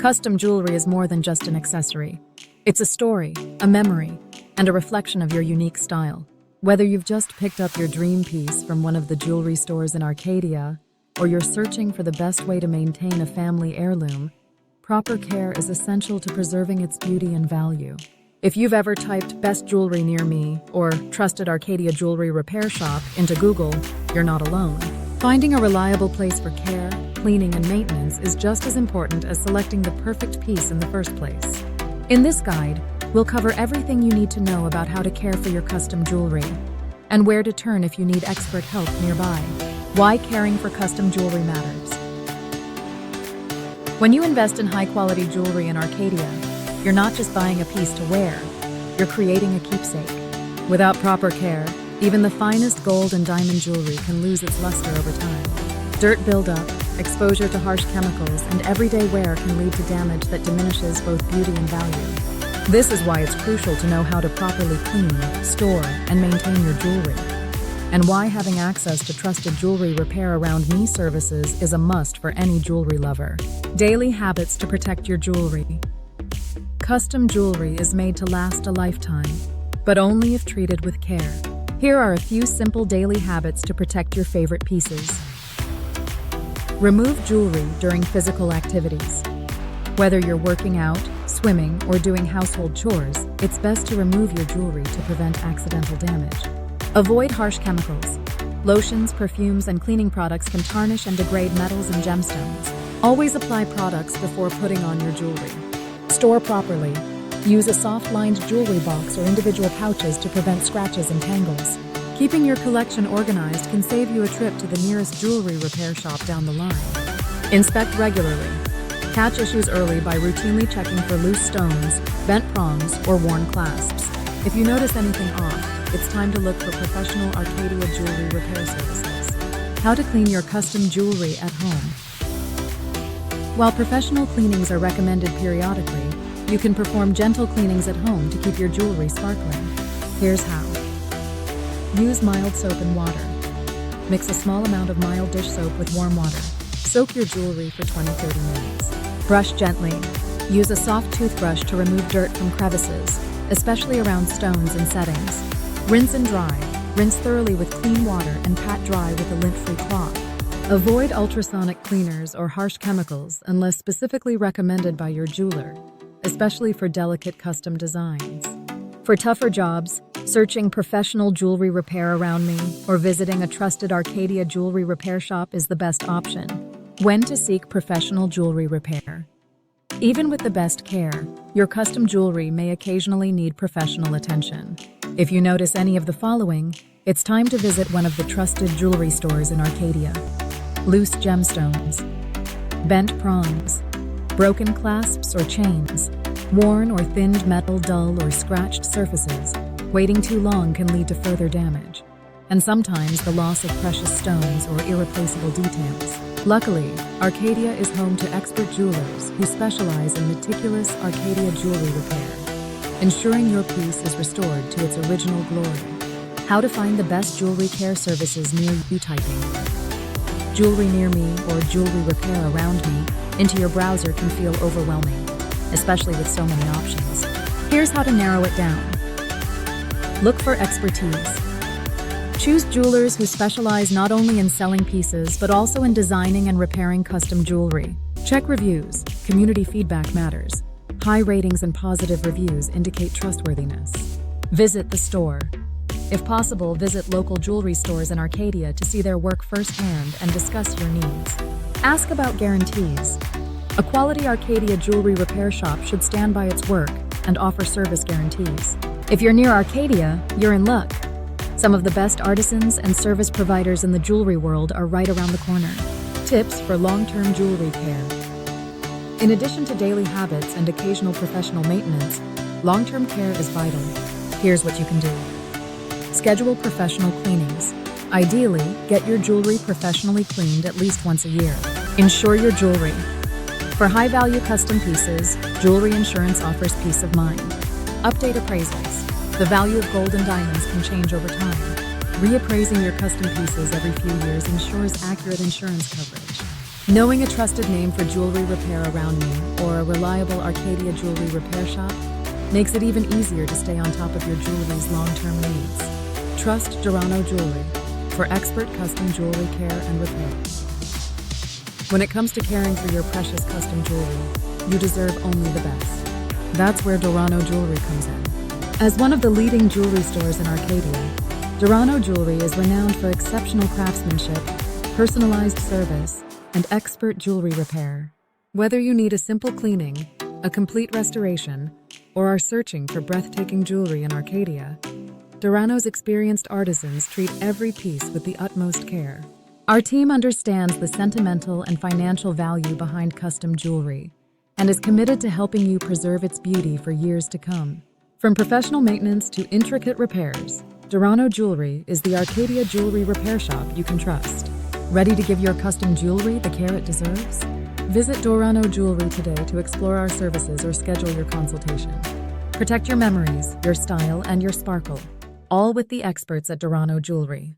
Custom jewelry is more than just an accessory. It's a story, a memory, and a reflection of your unique style. Whether you've just picked up your dream piece from one of the jewelry stores in Arcadia, or you're searching for the best way to maintain a family heirloom, proper care is essential to preserving its beauty and value. If you've ever typed "best jewelry near me" or "trusted Arcadia jewelry repair shop" into Google, you're not alone. Finding a reliable place for care, cleaning, and maintenance is just as important as selecting the perfect piece in the first place. In this guide, we'll cover everything you need to know about how to care for your custom jewelry, and where to turn if you need expert help nearby. Why caring for custom jewelry matters. When you invest in high-quality jewelry in Arcadia, you're not just buying a piece to wear, you're creating a keepsake. Without proper care, even the finest gold and diamond jewelry can lose its luster over time. Dirt buildup, exposure to harsh chemicals, and everyday wear can lead to damage that diminishes both beauty and value. This is why it's crucial to know how to properly clean, store, and maintain your jewelry, and why having access to trusted jewelry repair around me services is a must for any jewelry lover. Daily habits to protect your jewelry. Custom jewelry is made to last a lifetime, but only if treated with care. Here are a few simple daily habits to protect your favorite pieces. Remove jewelry during physical activities. Whether you're working out, swimming, or doing household chores, it's best to remove your jewelry to prevent accidental damage. Avoid harsh chemicals. Lotions, perfumes, and cleaning products can tarnish and degrade metals and gemstones. Always apply products before putting on your jewelry. Store properly. Use a soft-lined jewelry box or individual pouches to prevent scratches and tangles. Keeping your collection organized can save you a trip to the nearest jewelry repair shop down the line. Inspect regularly. Catch issues early by routinely checking for loose stones, bent prongs, or worn clasps. If you notice anything off, it's time to look for professional Arcadia jewelry repair services. How to clean your custom jewelry at home. While professional cleanings are recommended periodically, you can perform gentle cleanings at home to keep your jewelry sparkling. Here's how. Use mild soap and water. Mix a small amount of mild dish soap with warm water. Soak your jewelry for 20-30 minutes. Brush gently. Use a soft toothbrush to remove dirt from crevices, especially around stones and settings. Rinse and dry. Rinse thoroughly with clean water and pat dry with a lint-free cloth. Avoid ultrasonic cleaners or harsh chemicals unless specifically recommended by your jeweler, especially for delicate custom designs. For tougher jobs, searching professional jewelry repair around me or visiting a trusted Arcadia jewelry repair shop is the best option. When to seek professional jewelry repair. Even with the best care, your custom jewelry may occasionally need professional attention. If you notice any of the following, it's time to visit one of the trusted jewelry stores in Arcadia. Loose gemstones, bent prongs, broken clasps or chains, worn or thinned metal, dull or scratched surfaces. Waiting too long can lead to further damage, and sometimes the loss of precious stones or irreplaceable details. Luckily, Arcadia is home to expert jewelers who specialize in meticulous Arcadia jewelry repair, ensuring your piece is restored to its original glory. How to find the best jewelry care services near you. Typing "jewelry near me" or "jewelry repair around me" into your browser can feel overwhelming, especially with so many options. Here's how to narrow it down. Look for expertise. Choose jewelers who specialize not only in selling pieces, but also in designing and repairing custom jewelry. Check reviews. Community feedback matters. High ratings and positive reviews indicate trustworthiness. Visit the store. If possible, visit local jewelry stores in Arcadia to see their work firsthand and discuss your needs. Ask about guarantees. A quality Arcadia jewelry repair shop should stand by its work and offer service guarantees. If you're near Arcadia, you're in luck. Some of the best artisans and service providers in the jewelry world are right around the corner. Tips for long-term jewelry care. In addition to daily habits and occasional professional maintenance, long-term care is vital. Here's what you can do. Schedule professional cleanings. Ideally, get your jewelry professionally cleaned at least once a year. Insure your jewelry. For high-value custom pieces, jewelry insurance offers peace of mind. Update appraisals. The value of gold and diamonds can change over time. Reappraising your custom pieces every few years ensures accurate insurance coverage. Knowing a trusted name for jewelry repair around me, or a reliable Arcadia jewelry repair shop, makes it even easier to stay on top of your jewelry's long-term needs. Trust Dorano Jewelry for expert custom jewelry care and repair. When it comes to caring for your precious custom jewelry, you deserve only the best. That's where Dorano Jewelry comes in. As one of the leading jewelry stores in Arcadia, Dorano Jewelry is renowned for exceptional craftsmanship, personalized service, and expert jewelry repair. Whether you need a simple cleaning, a complete restoration, or are searching for breathtaking jewelry in Arcadia, Dorano's experienced artisans treat every piece with the utmost care. Our team understands the sentimental and financial value behind custom jewelry and is committed to helping you preserve its beauty for years to come. From professional maintenance to intricate repairs, Dorano Jewelry is the Arcadia jewelry repair shop you can trust. Ready to give your custom jewelry the care it deserves? Visit Dorano Jewelry today to explore our services or schedule your consultation. Protect your memories, your style, and your sparkle, all with the experts at Dorano Jewelry.